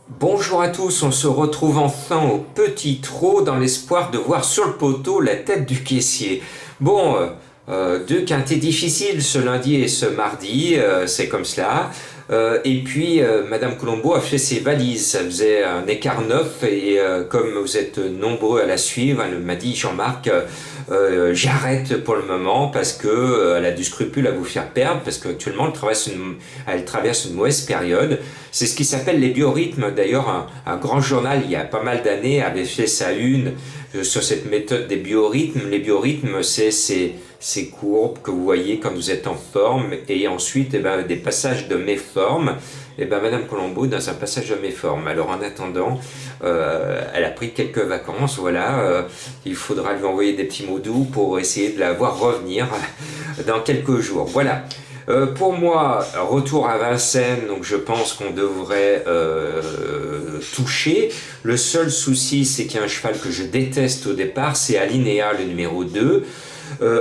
Bonjour à tous, on se retrouve enfin au petit trot dans l'espoir de voir sur le poteau la tête du caissier. Bon, deux quintés difficiles ce lundi et ce mardi, c'est comme cela. Et puis, Madame Colombo a fait ses valises, ça faisait un écart neuf et comme vous êtes nombreux à la suivre, elle m'a dit Jean-Marc, j'arrête pour le moment parce que elle a du scrupule à vous faire perdre parce qu'actuellement elle traverse une mauvaise période. C'est ce qui s'appelle les biorhythmes. D'ailleurs, un grand journal, il y a pas mal d'années, avait fait sa une sur cette méthode des biorhythmes. Les biorhythmes, c'est ces courbes que vous voyez quand vous êtes en forme et ensuite des passages de méforme. Et Madame Colombo dans un passage de méforme. Alors en attendant, elle a pris quelques vacances, voilà. Il faudra lui envoyer des petits mots doux pour essayer de la voir revenir dans quelques jours. Voilà. Pour moi, retour à Vincennes, donc je pense qu'on devrait toucher. Le seul souci, c'est qu'il y a un cheval que je déteste au départ, c'est Alinéa, le numéro 2.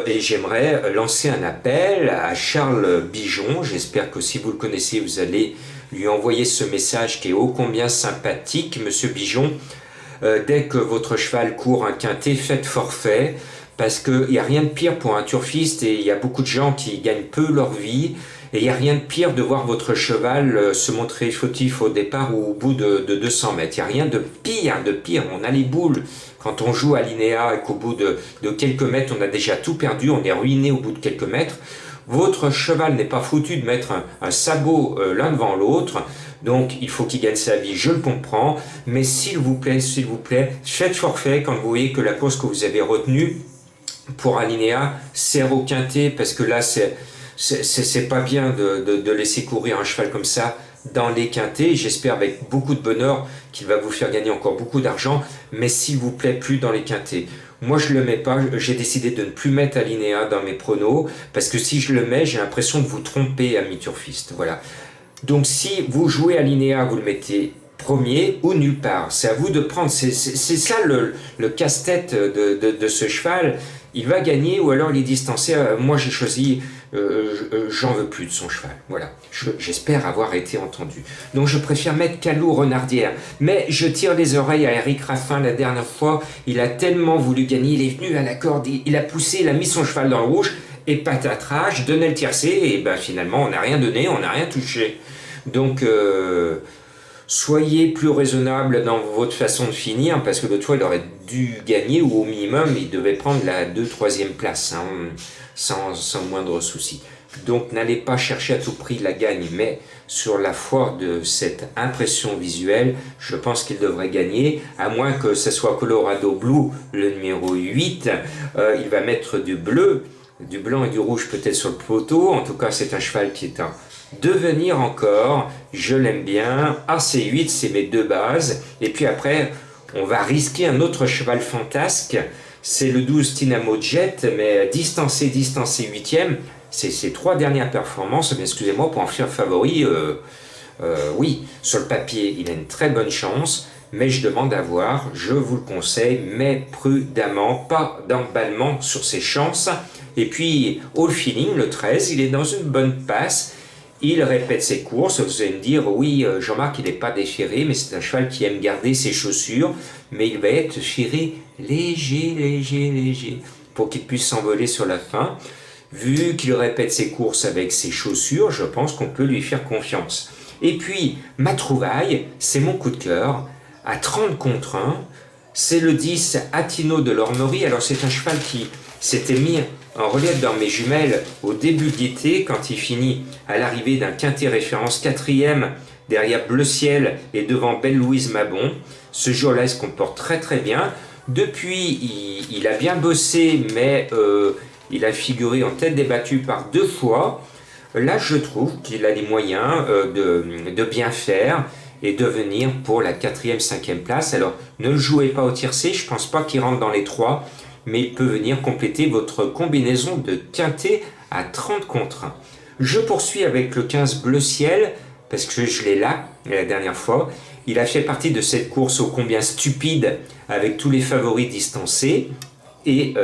Et j'aimerais lancer un appel à Charles Bijon. J'espère que si vous le connaissez, vous allez lui envoyer ce message qui est ô combien sympathique. Monsieur Bijon, dès que votre cheval court un quintet, faites forfait. Parce qu'il n'y a rien de pire pour un turfiste et il y a beaucoup de gens qui gagnent peu leur vie. Et il n'y a rien de pire de voir votre cheval se montrer fautif au départ ou au bout de 200 mètres. Il n'y a rien de pire. On a les boules. Quand on joue à Linéa et qu'au bout de quelques mètres, on a déjà tout perdu, on est ruiné au bout de quelques mètres. Votre cheval n'est pas foutu de mettre un sabot l'un devant l'autre. Donc il faut qu'il gagne sa vie, je le comprends. Mais s'il vous plaît, faites forfait quand vous voyez que la course que vous avez retenue pour Alinéa sert au quintet, parce que là c'est pas bien de laisser courir un cheval comme ça dans les quintets. J'espère avec beaucoup de bonheur qu'il va vous faire gagner encore beaucoup d'argent, mais s'il vous plaît plus dans les quintets. Moi je le mets pas, j'ai décidé de ne plus mettre Alinéa dans mes pronos, parce que si je le mets, j'ai l'impression de vous tromper, ami turfiste. Voilà. Donc si vous jouez Alinéa, vous le mettez premier ou nulle part. C'est à vous de prendre. C'est ça le casse-tête de ce cheval. Il va gagner ou alors il est distancé. Moi j'ai choisi, j'en veux plus de son cheval. Voilà. J'espère avoir été entendu. Donc je préfère mettre Calou Renardière. Mais je tire les oreilles à Eric Raffin la dernière fois. Il a tellement voulu gagner. Il est venu à la corde. Il a poussé, il a mis son cheval dans le rouge. Et patatras, je donnais le tiercé. Et finalement on n'a rien donné, on n'a rien touché. Donc soyez plus raisonnable dans votre façon de finir, parce que l'autre fois il aurait dû gagner, ou au minimum il devait prendre la 2-3e place, hein, sans moindre souci. Donc n'allez pas chercher à tout prix la gagne, mais sur la foi de cette impression visuelle, je pense qu'il devrait gagner, à moins que ce soit Colorado Blue, le numéro 8, il va mettre du bleu, du blanc et du rouge peut-être sur le poteau. En tout cas c'est un cheval qui est un devenir encore, je l'aime bien. AC8, c'est mes deux bases. Et puis après, on va risquer un autre cheval fantasque. C'est le 12 Dynamo Jet, mais distancé 8e. C'est ses 3 dernières performances. Mais excusez-moi, pour en faire favori, oui, sur le papier, il a une très bonne chance. Mais je demande à voir, je vous le conseille, mais prudemment, pas d'emballement sur ses chances. Et puis, All Feeling, le 13, il est dans une bonne passe. Il répète ses courses. Vous allez me dire, oui, Jean-Marc, il n'est pas déchiré, mais c'est un cheval qui aime garder ses chaussures, mais il va être chiré léger, pour qu'il puisse s'envoler sur la fin. Vu qu'il répète ses courses avec ses chaussures, je pense qu'on peut lui faire confiance. Et puis, ma trouvaille, c'est mon coup de cœur, à 30 contre 1, c'est le 10 Attino de l'Ormerie. Alors c'est un cheval qui s'était mis en relief dans mes jumelles au début de l'été, quand il finit à l'arrivée d'un quintet référence 4e derrière Bleu Ciel et devant Belle Louise Mabon. Ce jour-là, il se comporte très très bien. Depuis, il a bien bossé, mais il a figuré en tête débattue par 2 fois. Là, je trouve qu'il a les moyens de bien faire et de venir pour la 4e, 5e place. Alors, ne le jouez pas au tiercé, je ne pense pas qu'il rentre dans les 3, mais il peut venir compléter votre combinaison de quintet à 30 contre 1. Je poursuis avec le 15 Bleu Ciel, parce que je l'ai là, la dernière fois. Il a fait partie de cette course ô combien stupide, avec tous les favoris distancés, et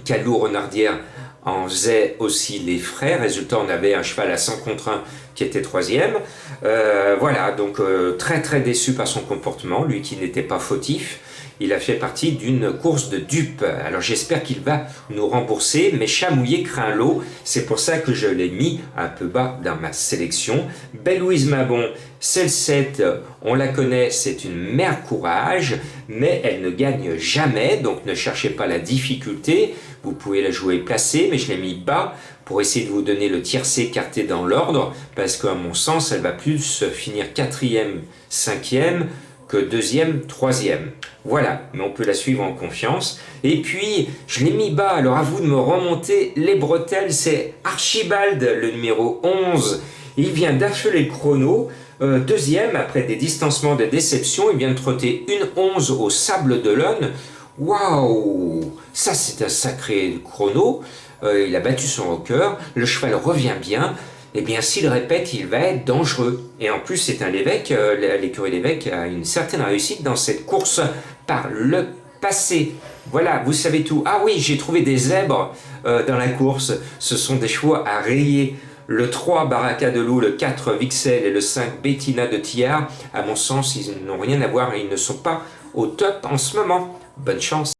Calou Renardière en faisait aussi les frais. Résultat, on avait un cheval à 100 contre 1 qui était troisième. Voilà, donc très très déçu par son comportement, lui qui n'était pas fautif. Il a fait partie d'une course de dupes. Alors j'espère qu'il va nous rembourser, mais chat mouillé craint l'eau. C'est pour ça que je l'ai mis un peu bas dans ma sélection. Belle Louise Mabon, celle 7, on la connaît, c'est une mère courage, mais elle ne gagne jamais, donc ne cherchez pas la difficulté. Vous pouvez la jouer placée, mais je l'ai mis bas pour essayer de vous donner le tiercé écarté dans l'ordre, parce qu'à mon sens, elle va plus finir quatrième, cinquième, que deuxième, troisième. Voilà, mais on peut la suivre en confiance. Et puis, je l'ai mis bas, alors à vous de me remonter les bretelles, c'est Archibald, le numéro 11. Il vient d'achever le chrono, deuxième, après des distancements de déception, il vient de trotter une 11 au Sable d'Olonne. Waouh, ça c'est un sacré chrono. Il a battu son rocker, le cheval revient bien. Eh bien, s'il répète, il va être dangereux. Et en plus, c'est un Lévesque, l'écurie Lévesque a une certaine réussite dans cette course par le passé. Voilà, vous savez tout. Ah oui, j'ai trouvé des zèbres dans la course. Ce sont des chevaux à rayer. Le 3, Baraka de Loup, le 4, Vixel et le 5, Bettina de Tillard. À mon sens, ils n'ont rien à voir et ils ne sont pas au top en ce moment. Bonne chance.